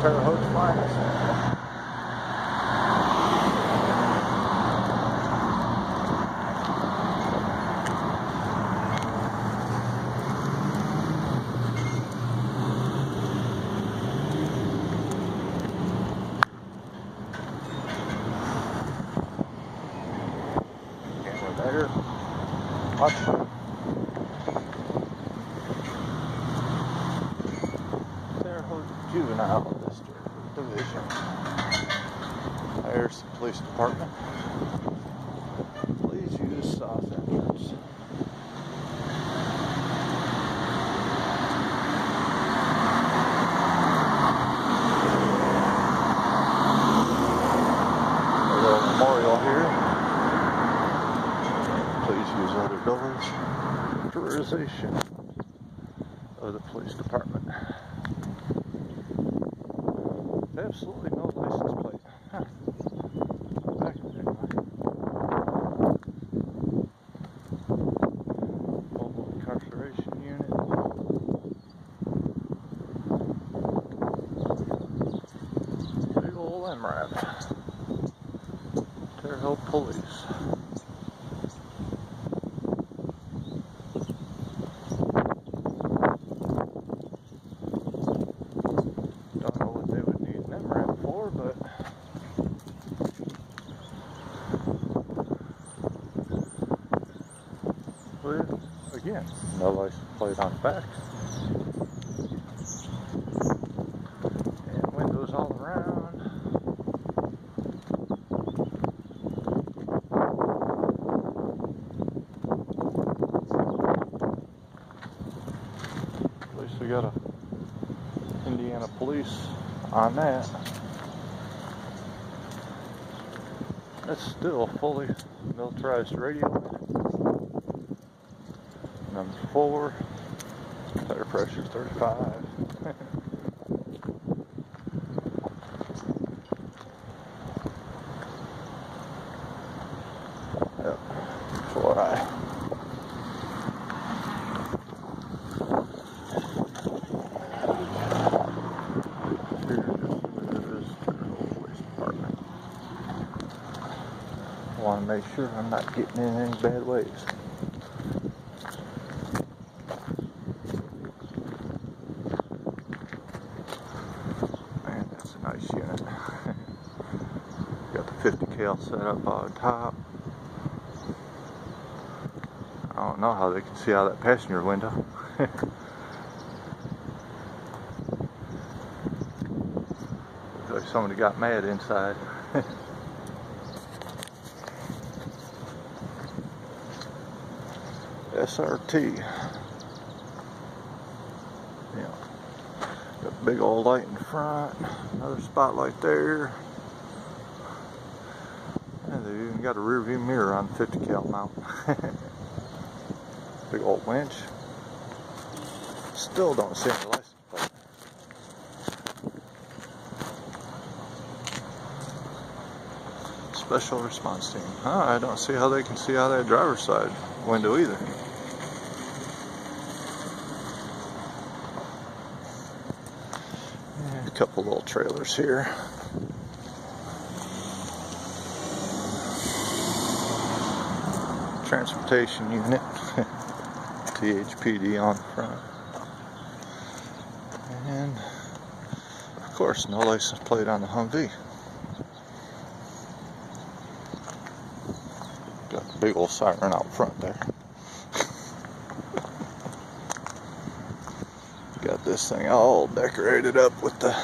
Terre Haute's finest. Camera there. Watch. Terre Haute Juvenile District Division. There's the police department. Please use south entrance. A little memorial here. Please use other doors. Motorization of the police department. Absolutely no license plate. Huh. Back there. Mobile incarceration unit. Big ol' MRAP. Terre Haute Police. Don't know what they would need an MRAP for, but again, no license plate on the back. And windows all around. At least we got a Indiana police on that. That's still fully militarized radio. Number 4, tire pressure 35. Yep, 4i. I want to make sure I'm not getting in any bad ways. Man, that's a nice unit. Got the 50 cal set up on top. I don't know how they can see out that passenger window. Looks like somebody got mad inside. SRT. Yeah. Got a big old light in front. Another spotlight there. And they've even got a rear view mirror on the 50 cal mount. Big old winch. Still don't see any license plate. Special response team. I don't see how they can see out that driver's side window either. And a couple little trailers here. Transportation unit. THPD on the front. And of course, no license plate on the Humvee. Got a big old siren out front there. Got this thing all decorated up with the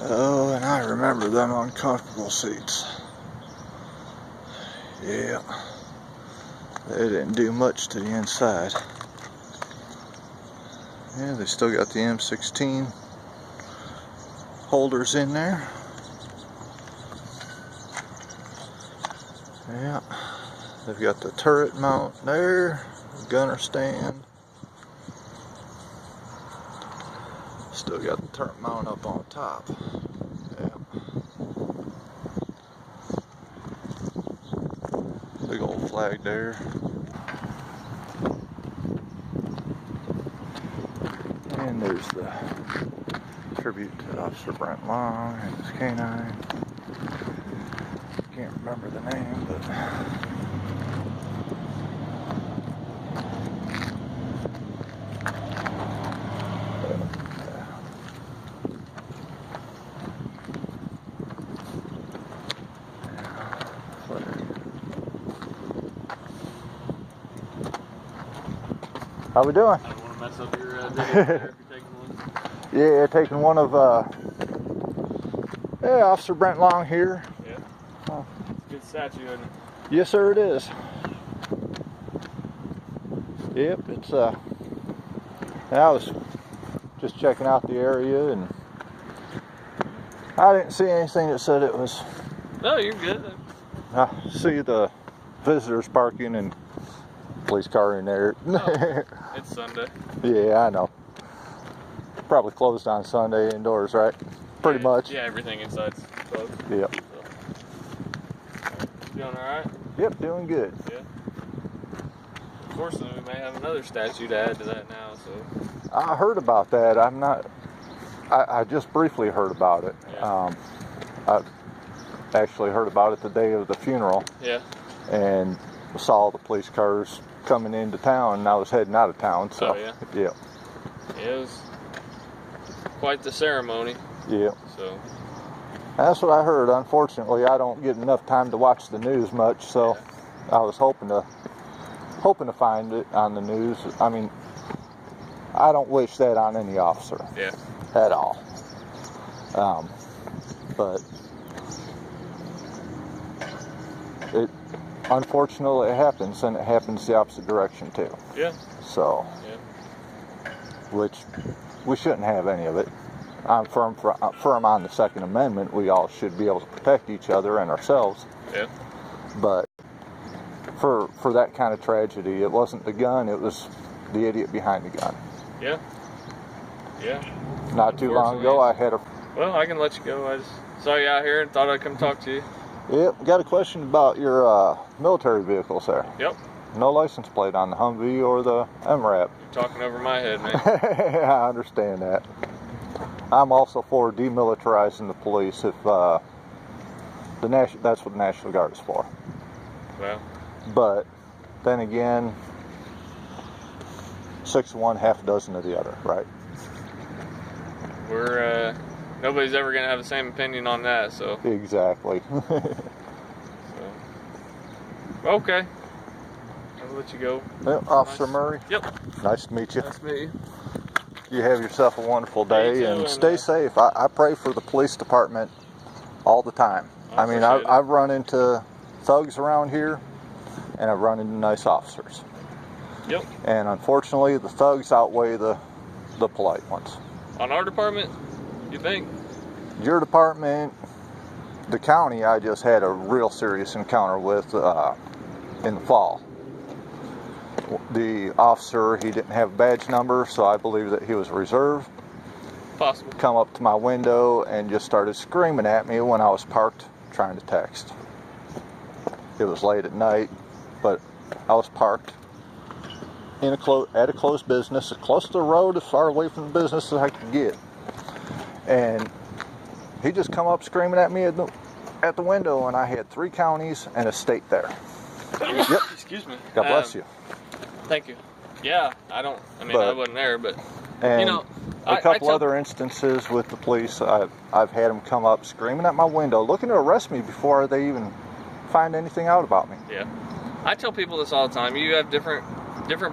oh, and I remember them uncomfortable seats. Yeah, they didn't do much to the inside. Yeah, they still got the M16 holders in there. Yeah, they've got the turret mount there, gunner stand. Still got the turret mount up on top. Yeah. Big old flag there. There's the tribute to Officer Brent Long and his canine. Can't remember the name, but how we doing? I don't want to mess up your video if you're taking one. Yeah, taking one of Officer Brent Long here. Yeah. Oh. It's a good statue, isn't it? Yes, sir, it is. Yep, it's I was just checking out the area, and I didn't see anything that said it was. No, you're good. I see the visitors parking and police car in there. Oh, it's Sunday. Yeah, I know. Probably closed on Sunday indoors, right? Pretty much. Yeah, everything inside's closed. Yep. So. Doing all right? Yep, doing good. Yeah. Unfortunately, we may have another statue to add to that now. So. I heard about that. I just briefly heard about it. Yeah. I actually heard about it the day of the funeral. Yeah. And saw the police cars coming into town, and I was heading out of town. So. Oh, yeah? Yeah. It was quite the ceremony. Yeah. So. That's what I heard. Unfortunately, I don't get enough time to watch the news much, so yeah. I was hoping to find it on the news. I mean, I don't wish that on any officer. Yeah. At all. But it unfortunately it happens, and it happens the opposite direction too. Yeah. So. Yeah. Which we shouldn't have any of it. I'm firm on the Second Amendment. We all should be able to protect each other and ourselves. Yeah. But for that kind of tragedy, it wasn't the gun, it was the idiot behind the gun. Yeah. Yeah. Not too long ago, I had a... Well, I can let you go. I just saw you out here and thought I'd come talk to you. Yep, got a question about your military vehicles there. Yep. No license plate on the Humvee or the MRAP. You're talking over my head, man. I understand that. I'm also for demilitarizing the police if that's what the National Guard is for. Well. But then again, 6 of one, half a dozen of the other, right? We're nobody's ever gonna have the same opinion on that, so. Exactly. So. Okay. I'll let you go. Yep, Officer Murray. Yep. Nice to meet you. Nice to meet you. You have yourself a wonderful day, too, and stay safe. I pray for the police department all the time. I mean, I've run into thugs around here, and I've run into nice officers. Yep. And unfortunately, the thugs outweigh the polite ones. On our department, you think? Your department, the county, I just had a real serious encounter with in the fall. The officer, he didn't have a badge number, so I believe that he was reserve. Possible. Come up to my window and just started screaming at me when I was parked trying to text. It was late at night, but I was parked in at a closed business, as close to the road, as far away from the business as I could get. And he just come up screaming at me at the window, and I had 3 counties and a state there. Yep. Excuse me. God bless you. Thank you. Yeah, I wasn't there, but and you know, a couple other instances with the police, I've had them come up screaming at my window, looking to arrest me before they even find anything out about me. Yeah, I tell people this all the time. You have different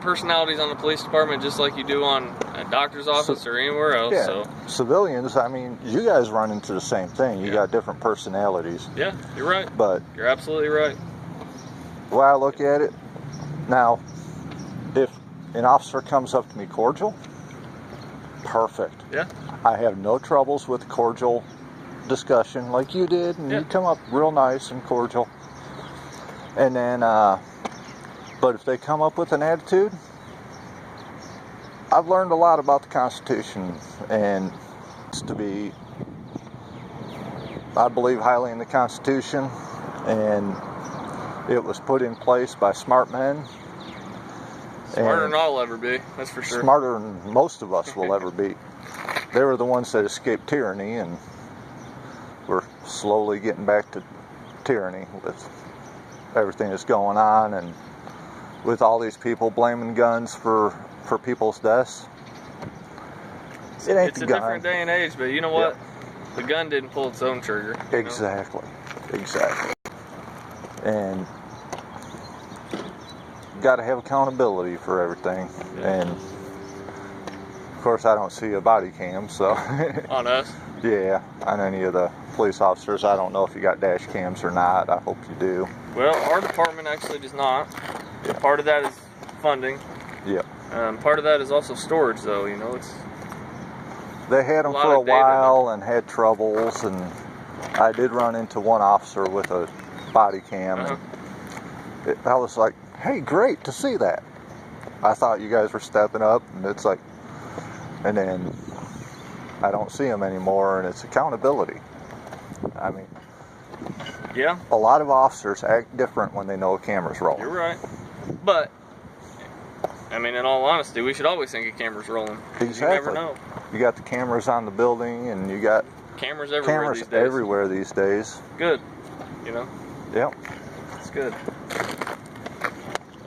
personalities on the police department, just like you do on a doctor's office or anywhere else. Yeah, so civilians, I mean, you guys run into the same thing. You got different personalities. Yeah, you're right. But you're absolutely right. The way I look at it, now, if an officer comes up to me cordial, perfect. Yeah. I have no troubles with cordial discussion like you did, and you come up real nice and cordial. And then, but if they come up with an attitude, I've learned a lot about the Constitution, and it's I believe highly in the Constitution, and it was put in place by smart men, Smarter than I'll ever be, that's for sure. Smarter than most of us will ever be. They were the ones that escaped tyranny, and we're slowly getting back to tyranny with everything that's going on, and with all these people blaming guns for people's deaths. It ain't It's the a gun. different day and age, but you know what? The gun didn't pull its own trigger. You know? Exactly. And got to have accountability for everything. And of course, I don't see a body cam, so On us. yeah, on any of the police officers. I don't know if you got dash cams or not. I hope you do. Well, our department actually does not. Yeah. Part of that is funding. Yep. Part of that is also storage, though. You know, it's They had them lot for a of data while and had troubles, and I did run into one officer with a body cam. Uh-huh. And I was like, hey, great to see that. I thought you guys were stepping up, and it's like, and then I don't see them anymore, and it's accountability. I mean, yeah. a lot of officers act different when they know a camera's rolling. You're right. But I mean, in all honesty, we should always think a camera's rolling. Exactly. You never know. You got the cameras on the building, and you got Cameras everywhere cameras these days. everywhere these days. Good. You know, Yep. it's good.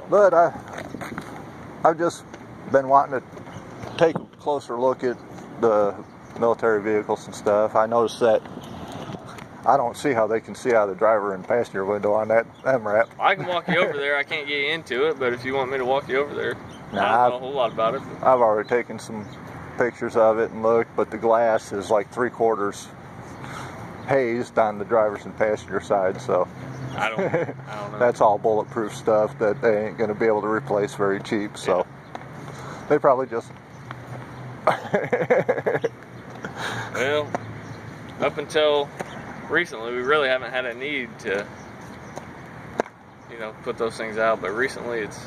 But I've just been wanting to take a closer look at the military vehicles and stuff. I noticed that I don't see how they can see out of the driver and passenger window on that MRAP. I can walk you over there. I can't get you into it, but if you want me to walk you over there, Nah, I don't know a whole lot about it. I've already taken some pictures of it and looked, but the glass is like 3/4 hazed on the driver's and passenger side, so I don't know. that's all bulletproof stuff that they ain't going to be able to replace very cheap, so they probably just Well, up until recently, we really haven't had a need to, you know, put those things out. But recently, it's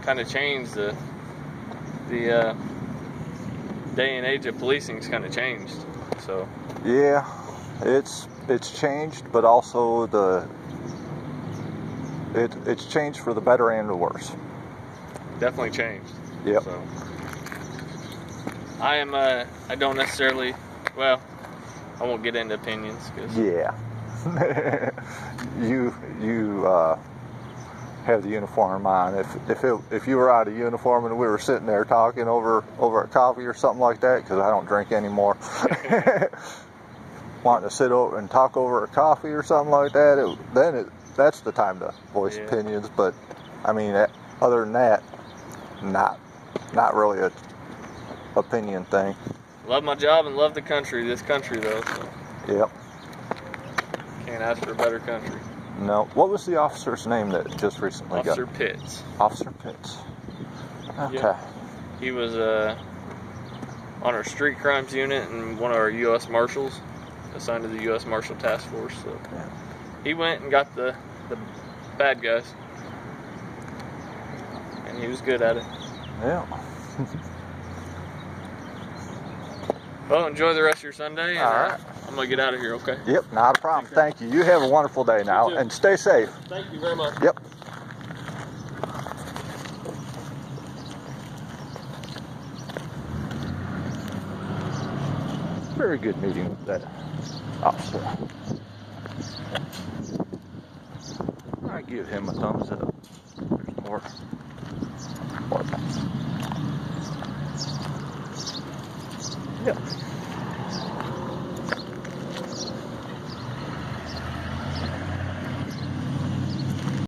kind of changed. The day and age of policing's kind of changed. So yeah, it's changed, but also it's changed for the better and the worse. definitely changed. Yep. So I don't necessarily. Well, I won't get into opinions. Cause Yeah. you have the uniform on. If you were out of uniform and we were sitting there talking over a coffee or something like that, because I don't drink anymore, wanting to sit over and talk over a coffee or something like that, that's the time to voice opinions. But I mean, other than that, not really a opinion thing. Love my job and love the country. This country, though. So Yep. can't ask for a better country. No. What was the officer's name that just recently Officer got? Pitts. Officer Pitts. Okay. Yeah. He was on our street crimes unit and one of our U.S. Marshals, assigned to the U.S. Marshal Task Force. So he went and got the bad guys, and he was good at it. Yeah. Well, enjoy the rest of your Sunday, and All right. I'm gonna get out of here. Okay. Yep, not a problem. Thank you. You have a wonderful day now, too. and stay safe. Thank you very much. Yep. Very good meeting with that officer. I give him a thumbs up. There's more. Yep.